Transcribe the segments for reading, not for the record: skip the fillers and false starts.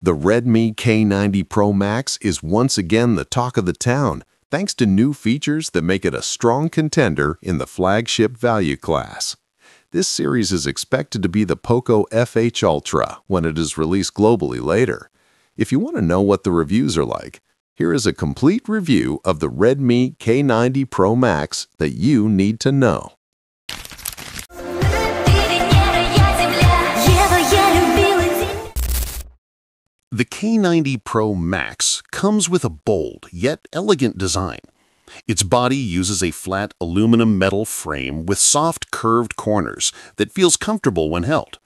The Redmi K90 Pro Max is once again the talk of the town, thanks to new features that make it a strong contender in the flagship value class. This series is expected to be the POCO F8 Ultra when it is released globally later. If you want to know what the reviews are like, here is a complete review of the Redmi K90 Pro Max that you need to know. The K90 Pro Max comes with a bold yet elegant design. Its body uses a flat aluminum metal frame with soft curved corners that feels comfortable when held.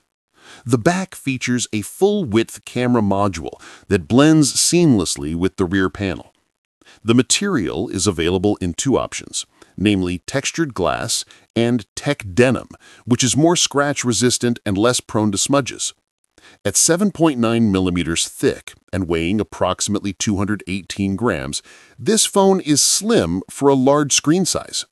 The back features a full-width camera module that blends seamlessly with the rear panel. The material is available in two options, namely textured glass and tech denim, which is more scratch-resistant and less prone to smudges. At 7.9 millimeters thick and weighing approximately 218 grams, this phone is slim for a large screen size.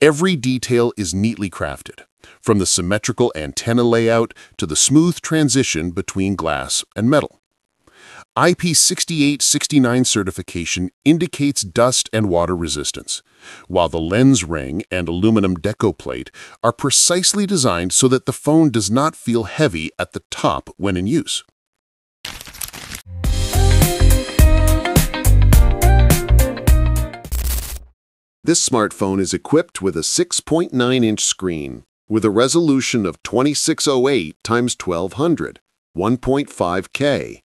Every detail is neatly crafted, from the symmetrical antenna layout to the smooth transition between glass and metal. IP68-69 certification indicates dust and water resistance, while the lens ring and aluminum deco plate are precisely designed so that the phone does not feel heavy at the top when in use. This smartphone is equipped with a 6.9-inch screen with a resolution of 2608 x 1200, 1.5K.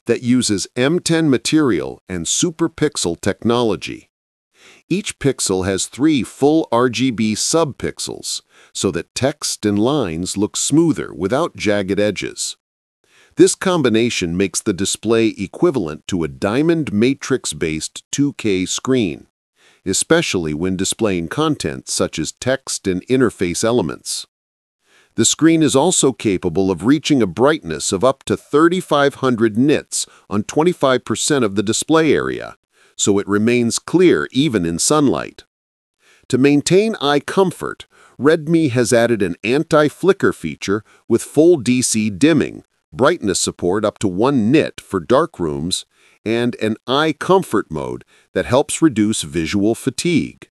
that uses M10 material and super pixel technology. Each pixel has 3 full RGB subpixels, so that text and lines look smoother without jagged edges. This combination makes the display equivalent to a diamond matrix-based 2K screen, especially when displaying content such as text and interface elements. The screen is also capable of reaching a brightness of up to 3,500 nits on 25% of the display area, so it remains clear even in sunlight. To maintain eye comfort, Redmi has added an anti-flicker feature with full DC dimming, brightness support up to 1 nit for dark rooms, and an eye comfort mode that helps reduce visual fatigue.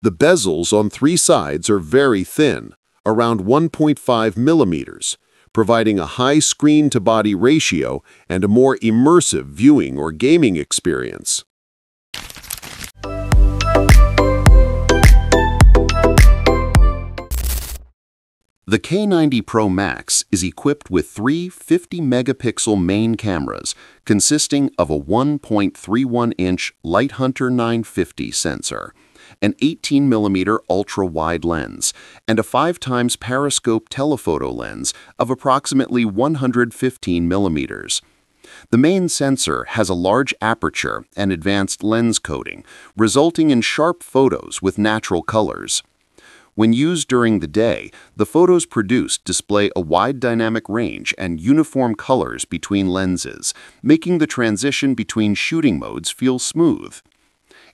The bezels on 3 sides are very thin, around 1.5 millimeters, providing a high screen-to-body ratio and a more immersive viewing or gaming experience. The K90 Pro Max is equipped with 3 50-megapixel main cameras consisting of a 1.31-inch Lighthunter 950 sensor, an 18mm ultra-wide lens, and a 5x periscope telephoto lens of approximately 115 millimeters. The main sensor has a large aperture and advanced lens coating, resulting in sharp photos with natural colors. When used during the day, the photos produced display a wide dynamic range and uniform colors between lenses, making the transition between shooting modes feel smooth.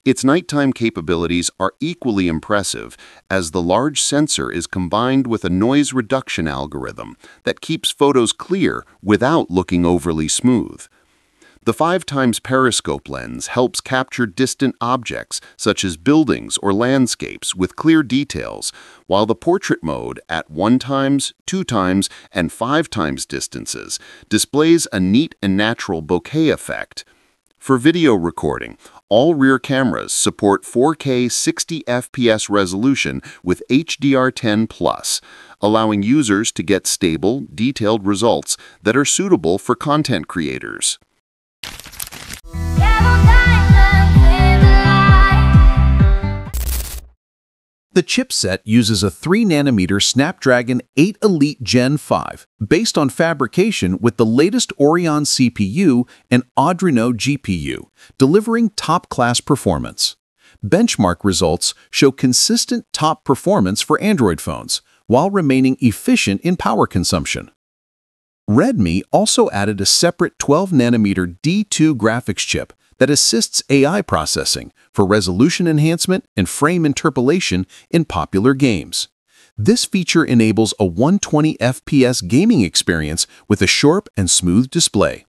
Its nighttime capabilities are equally impressive, as the large sensor is combined with a noise reduction algorithm that keeps photos clear without looking overly smooth. The 5x periscope lens helps capture distant objects such as buildings or landscapes with clear details, while the portrait mode at 1x, 2x, and 5x distances displays a neat and natural bokeh effect. For video recording, all rear cameras support 4K 60 FPS resolution with HDR10+, allowing users to get stable, detailed results that are suitable for content creators. The chipset uses a 3nm Snapdragon 8 Elite Gen 5, based on fabrication with the latest Orion CPU and Adreno GPU, delivering top-class performance. Benchmark results show consistent top performance for Android phones, while remaining efficient in power consumption. Redmi also added a separate 12nm D2 graphics chip that assists AI processing for resolution enhancement and frame interpolation in popular games. This feature enables a 120 FPS gaming experience with a sharp and smooth display.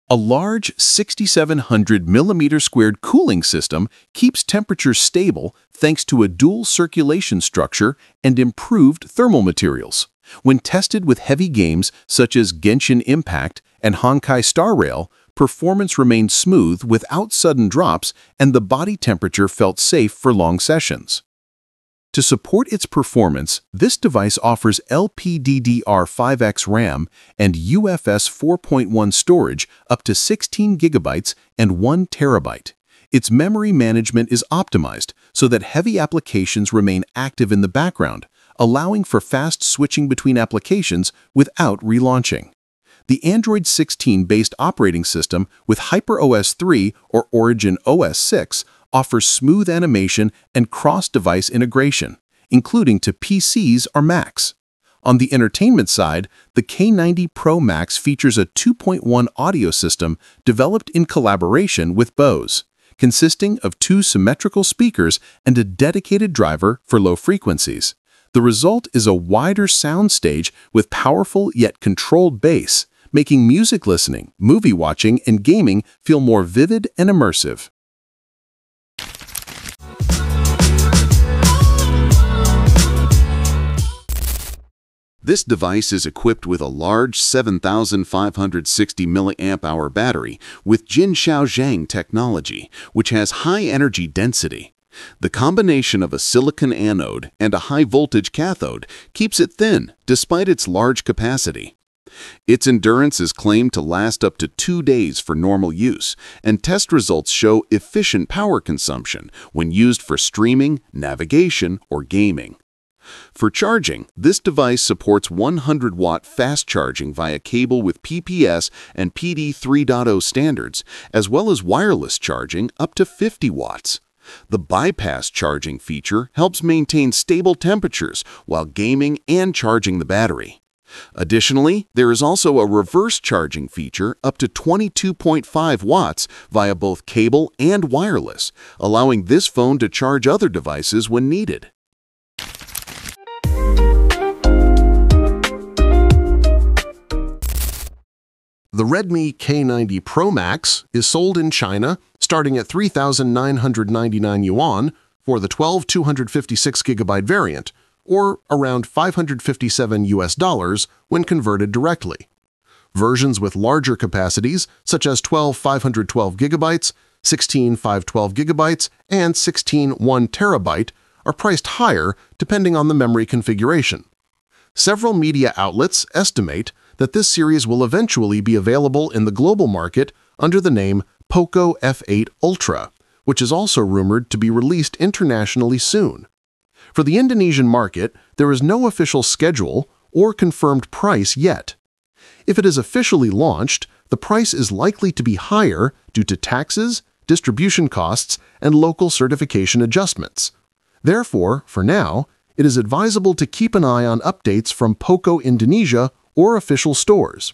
A large 6,700 mm² cooling system keeps temperatures stable thanks to a dual circulation structure and improved thermal materials. When tested with heavy games such as Genshin Impact and Honkai Star Rail, performance remained smooth without sudden drops and the body temperature felt safe for long sessions. To support its performance, this device offers LPDDR5X RAM and UFS 4.1 storage up to 16 GB and 1 TB. Its memory management is optimized so that heavy applications remain active in the background, allowing for fast switching between applications without relaunching. The Android 16-based operating system with HyperOS 3 or Origin OS 6 offers smooth animation and cross-device integration, including to PCs or Macs. On the entertainment side, the K90 Pro Max features a 2.1 audio system developed in collaboration with Bose, consisting of 2 symmetrical speakers and a dedicated driver for low frequencies. The result is a wider soundstage with powerful yet controlled bass, making music listening, movie watching, and gaming feel more vivid and immersive. This device is equipped with a large 7,560 mAh battery with Jin Zhang technology, which has high energy density. The combination of a silicon anode and a high-voltage cathode keeps it thin despite its large capacity. Its endurance is claimed to last up to 2 days for normal use, and test results show efficient power consumption when used for streaming, navigation, or gaming. For charging, this device supports 100-watt fast charging via cable with PPS and PD 3.0 standards, as well as wireless charging up to 50 watts. The bypass charging feature helps maintain stable temperatures while gaming and charging the battery. Additionally, there is also a reverse charging feature up to 22.5 watts via both cable and wireless, allowing this phone to charge other devices when needed. The Redmi K90 Pro Max is sold in China starting at 3,999 yuan for the 12 256GB variant, or around $557 when converted directly. Versions with larger capacities, such as 12 512GB, 16 512GB, and 16 1 TB, are priced higher depending on the memory configuration. Several media outlets estimate that this series will eventually be available in the global market under the name POCO F8 Ultra, which is also rumored to be released internationally soon. For the Indonesian market, there is no official schedule or confirmed price yet. If it is officially launched, the price is likely to be higher due to taxes, distribution costs, and local certification adjustments. Therefore, for now, it is advisable to keep an eye on updates from POCO Indonesia or official stores.